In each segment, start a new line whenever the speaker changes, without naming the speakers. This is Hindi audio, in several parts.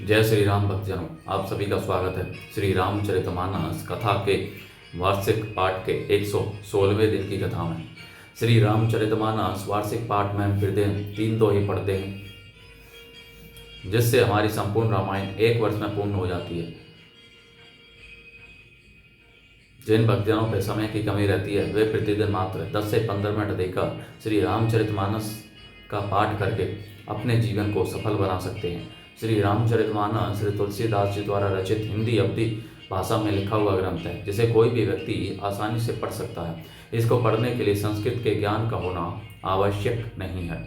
जय श्री राम भक्तजनों, आप सभी का स्वागत है श्री रामचरितमानस कथा के वार्षिक पाठ के 116वें दिन की कथा में। श्री रामचरितमानस वार्षिक पाठ में हम फिर दिन 3 दोहे पढ़ते हैं, जिससे हमारी संपूर्ण रामायण 1 वर्ष में पूर्ण हो जाती है। जिन भक्तजनों पे समय की कमी रहती है वे प्रतिदिन मात्र 10 से 15 मिनट देकर श्री रामचरितमानस का पाठ करके अपने जीवन को सफल बना सकते हैं। श्री रामचरितमानस श्री तुलसीदास जी द्वारा रचित हिंदी अवधी भाषा में लिखा हुआ ग्रंथ है, जिसे कोई भी व्यक्ति आसानी से पढ़ सकता है। इसको पढ़ने के लिए संस्कृत के ज्ञान का होना आवश्यक नहीं है।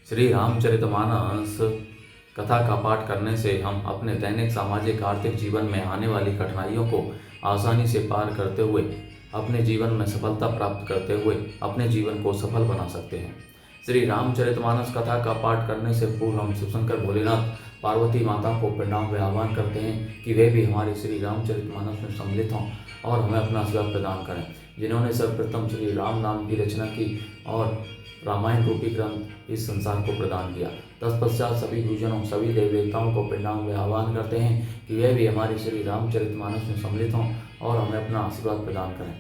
श्री रामचरितमानस कथा का पाठ करने से हम अपने दैनिक सामाजिक आर्थिक जीवन में आने वाली कठिनाइयों को आसानी से पार करते हुए अपने जीवन में सफलता प्राप्त करते हुए अपने जीवन को सफल बना सकते हैं। श्री रामचरितमानस कथा का पाठ करने से पूर्व हम शिवशंकर भोलेनाथ पार्वती माता को प्रणाम व आह्वान करते हैं कि वे भी हमारे श्री रामचरितमानस में सम्मिलित हों और हमें अपना आशीर्वाद प्रदान करें। जिन्होंने सर्वप्रथम श्री राम नाम की रचना की और रामायण रूपी ग्रंथ इस संसार को प्रदान किया। तत्पश्चात सभी गुरुजनों सभी देव देवताओं को प्रणाम व आह्वान करते हैं कि वे भी हमारे श्री रामचरितमानस में सम्मिलित हों और हमें अपना आशीर्वाद प्रदान करें।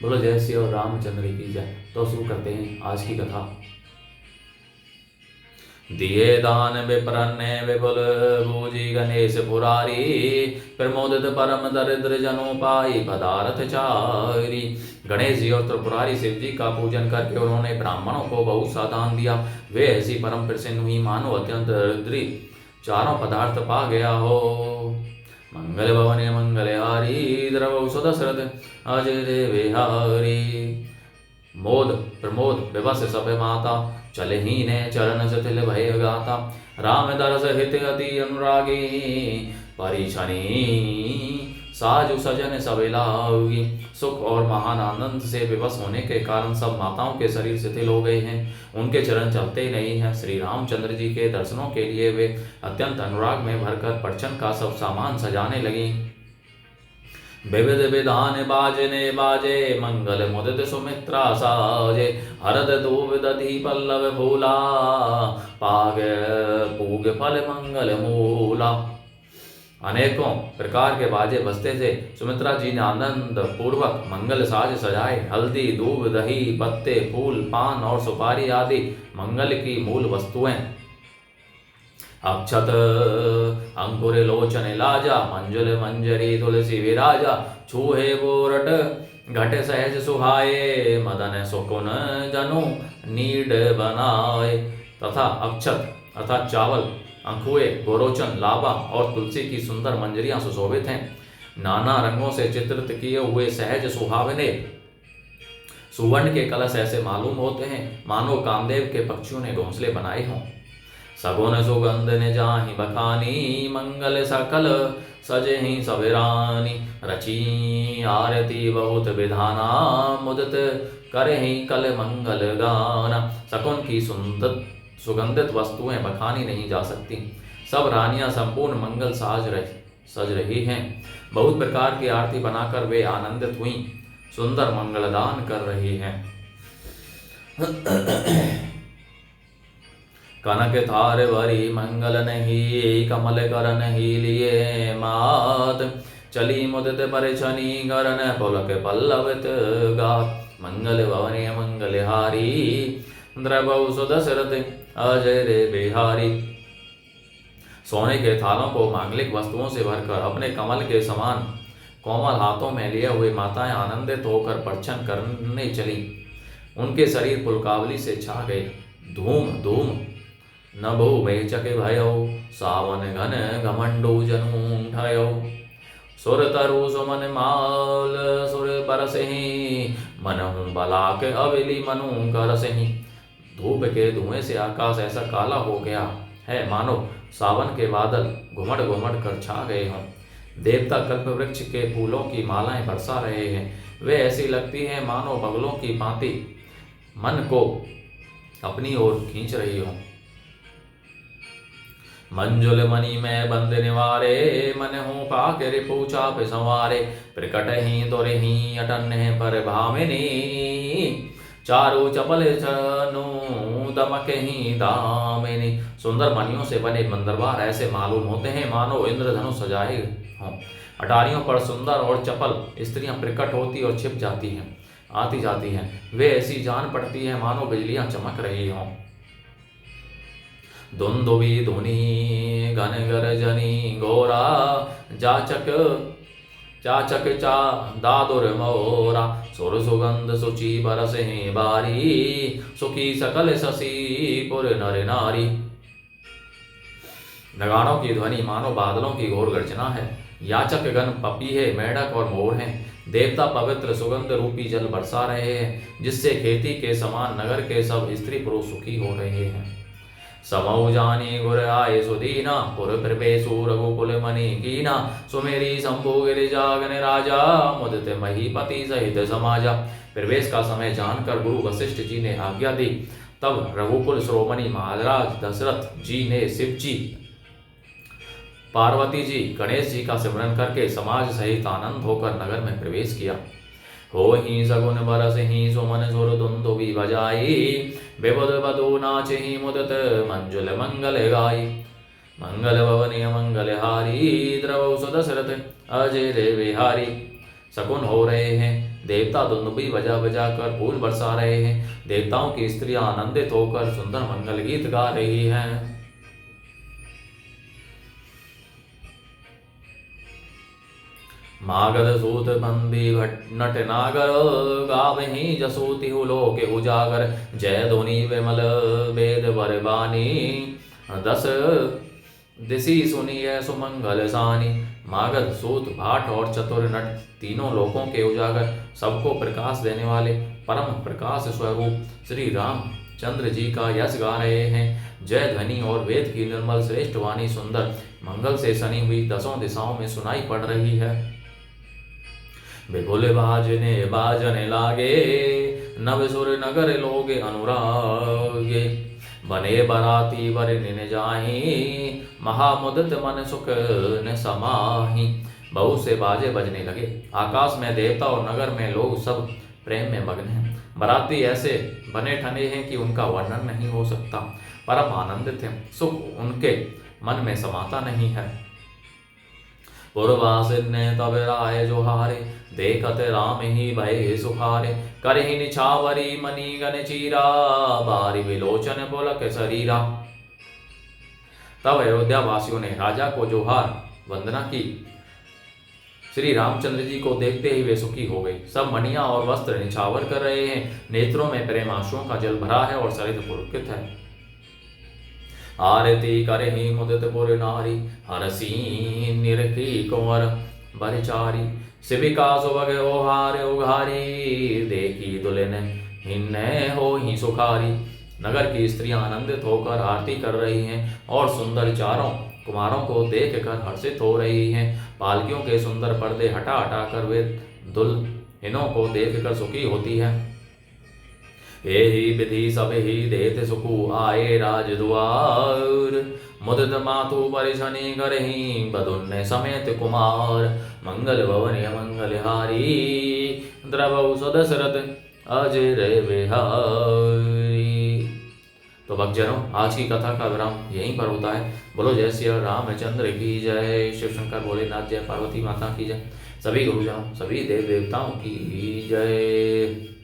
बोलो जय श्री और रामचंद्र की जय। तो शुरू करते हैं आज की कथा। दिए दान विप्रन्ने विपुल भूजी गणेश पुरारी, प्रमोदित परम दरिद्र जनों पाई पदार्थ चारी। गणेश जी और त्रिपुरारी शिव जी का पूजन करके उन्होंने ब्राह्मणों को बहुत सा दान दिया। वे ऐसी परम प्रसन्न हुई मानो अत्यंत दरिद्री चारों पदार्थ पा गया हो। मंगल भवने मंगलहारी, द्रव सुदशरथ अजय देवहारी। मोद प्रमोद विवश सब माता, चले ही ने चरण जटिल भय गाता। राम दरस हित अति अनुरागी, परिछनी साजु सजन सब लागी। सुख और महान आनंद से विवश होने के कारण सब माताओं के शरीर शिथिल हो गए हैं, उनके चरण चलते ही नहीं हैं। श्री रामचंद्र जी के दर्शनों के लिए वे अत्यंत अनुराग में भरकर परछन का सब सामान सजाने लगी। विविध विधान बाजने बाजे, मंगल मुदित सुमित्रा साजे। हरद दूब दधि पल्लव फूला, पाग पूग फल मंगल मूला। अनेकों प्रकार के बाजे बजते थे। सुमित्रा जी ने आनंद पूर्वक मंगल साज सजाए। हल्दी दूब दही पत्ते फूल पान और सुपारी आदि मंगल की मूल वस्तुएं। अक्षत अंकुर लोचन लाजा, मंजुल मंजरी तुलसी विराजा। छूहे बोरट घट सहज सुहाए, मदन सुकुन जनु नीड बनाए। तथा अक्षत अर्थात चावल, अंकुए गोरोचन लावा और तुलसी की सुंदर मंजरियां सुशोभित हैं। नाना रंगों से चित्रित किए हुए सहज सुहावने सुवर्ण के कलश ऐसे मालूम होते हैं मानो कामदेव के पक्षियों ने घोंसले बनाए हों। सगुन सुगंध ने जाहि बखानी, मंगल सकल सजे ही सविरानी। रची आरती बहुत विधाना, मुदित करे ही कल मंगल गाना। सकुन की सुगंधित वस्तुएं बखानी नहीं जा सकती। सब रानियां संपूर्ण मंगल सज रही हैं। बहुत प्रकार की आरती बनाकर वे आनंदित हुई, सुंदर मंगलदान कर रही हैं। कनक थार भरी मंगल नहीं, कमल करन ही लिए मात। चली मुदित परिछनी करन, पुलक पल्लवित गात। मंगल भवने मंगलहारी, द्रवौ सुदशरथ अजय रे बिहारी। सोने के थालों को मांगलिक वस्तुओं से भरकर अपने कमल के समान कोमल हाथों में लिए हुए माताएं आनंदित होकर परछन करने चली। उनके शरीर पुलकावली से छा गए। धूम धूम नभो में चके भयो, सावन घन घमंडो जनूं ठयो। सुर तरु सुमन माल सुर बरसहि, मनहु बलाक अवेली मनु करसहि। धूप के धुएं से आकाश ऐसा काला हो गया है मानो सावन के बादल घुमड़ घुमड़ कर छा गए हों। देवता कल्प वृक्ष के फूलों की मालाएं बरसा रहे हैं। वे ऐसी लगती हैं मानो बगलों की भांति मन को अपनी ओर खींच रही हों। मंजुल मणि में बंद निवारे, मन हूँ पाके रिपूछा पे संवारे। प्रकट ही तुर ही अटन पर भामिनी, चारु चपल चनु दमकहि दामिनी। सुंदर मणियों से बने मंदरबार ऐसे मालूम होते हैं मानो इंद्रधनुष सजाए हों। अटारियों पर सुंदर और चपल स्त्रियां प्रकट होती और छिप जाती हैं, आती जाती हैं। वे ऐसी जान पड़ती है मानो बिजलियां चमक रही हों। धुंधुबी धुनी घन गर्जनी घोरा जाचक चाचक चा दादुर मोरा। सुर सुगंध सुचि बरस हैं बारी सुखी सकल शशि पुर नर नारी। नगाड़ों की ध्वनि मानो बादलों की घोर गर्जना है। याचक गण पपीहे मेढक और मोर हैं। देवता पवित्र सुगंध रूपी जल बरसा रहे हैं जिससे खेती के समान नगर के सब स्त्री पुरुष सुखी हो रहे हैं। समौ जानी गुर आए सुदीना पुर प्रवेशु रघुकुल मणि कीना। सुमेरी शंभु गिरिजागन राजा मुदित महीपति सहित समाजा। प्रवेश का समय जानकर गुरु वशिष्ठ जी ने आज्ञा दी। तब रघुकुल श्रोमणि महाराज दशरथ जी ने शिव जी, पार्वती जी, गणेश जी का सिमरन करके समाज सहित आनंद होकर नगर में प्रवेश किया। हो ही सगुन बरस ही सुमन सुर धुंधुबी बजाई। विबुध बधु नाच ही मुदत मंजुल मंगल गाई। मंगल भवनीय मंगल हारी द्रव सुदशरथ अजय रे विहारी। शकुन हो रहे हैं। देवता धुंधुबी बजा बजा कर फूल बरसा रहे हैं। देवताओं की स्त्रियां आनंदित होकर सुंदर मंगल गीत गा रही हैं। मागध सूत बंदी नट नागर गावहीं जसोति लोक उजागर। जय ध्वनि विमल वेद बरबानी दस दिशि सुनिय सुमंगल सानी। मागध सूत भाट और चतुर नट तीनों लोकों के उजागर सबको प्रकाश देने वाले परम प्रकाश स्वरूप श्री राम चंद्र जी का यश गा रहे हैं। जय ध्वनि और वेद की निर्मल श्रेष्ठ वाणी सुंदर मंगल से सनी हुई दसों दिशाओं में सुनाई पड़ रही है। विपुल बाजने बाजने लागे नव सुर नगर लोग अनुरागे। बने बराती बर निन जाही महामुदित मन सुख न समाही। बहुत से बाजे बजने लगे। आकाश में देवता और नगर में लोग सब प्रेम में मग्न हैं। बराती ऐसे बने ठने हैं कि उनका वर्णन नहीं हो सकता। परम आनंदित हैं। सुख उनके मन में समाता नहीं है। पूर्वासिन ने तब राय जोहारे देखत राम ही भय सुखारे। करहि निछावरी मणि गण चीरा बारी विलोचन पुलक शरीरा। तब अयोध्या वासियों ने राजा को जोहार वंदना की। श्री रामचंद्र जी को देखते ही वे सुखी हो गए। सब मणियां और वस्त्र निछावर कर रहे हैं। नेत्रों में प्रेम आंसुओं का जल भरा है और सरित पुलकित है। आरती करहि मुदित पुर नारी हरसी निरखी कुंवर बरचारी। शिविका सुभग ओहार उघारी देखी दुल्हन हिन्ने हो ही सुखारी। नगर की स्त्रियां आनंदित होकर आरती कर रही हैं और सुंदर चारों कुमारों को देखकर हर्षित हो रही हैं। पालकियों के सुंदर पर्दे हटा हटा कर वे दुल्हनों को देखकर सुखी होती है। यही विधि सब ही देत सुखु आए राजद्वार। मुदित मातु परिछनि करहि बधुन समेत कुमार। मंगल भवन मंगल हारी द्रवौ सुदशरथ अजय विहारी। तो भक्तजनों, आज की कथा का विराम यहीं पर होता है। बोलो जय श्री रामचंद्र की जय। शिव शंकर भोलेनाथ जय, पार्वती माता की जय। सभी गुरुजनों, सभी देव देवताओं की जय।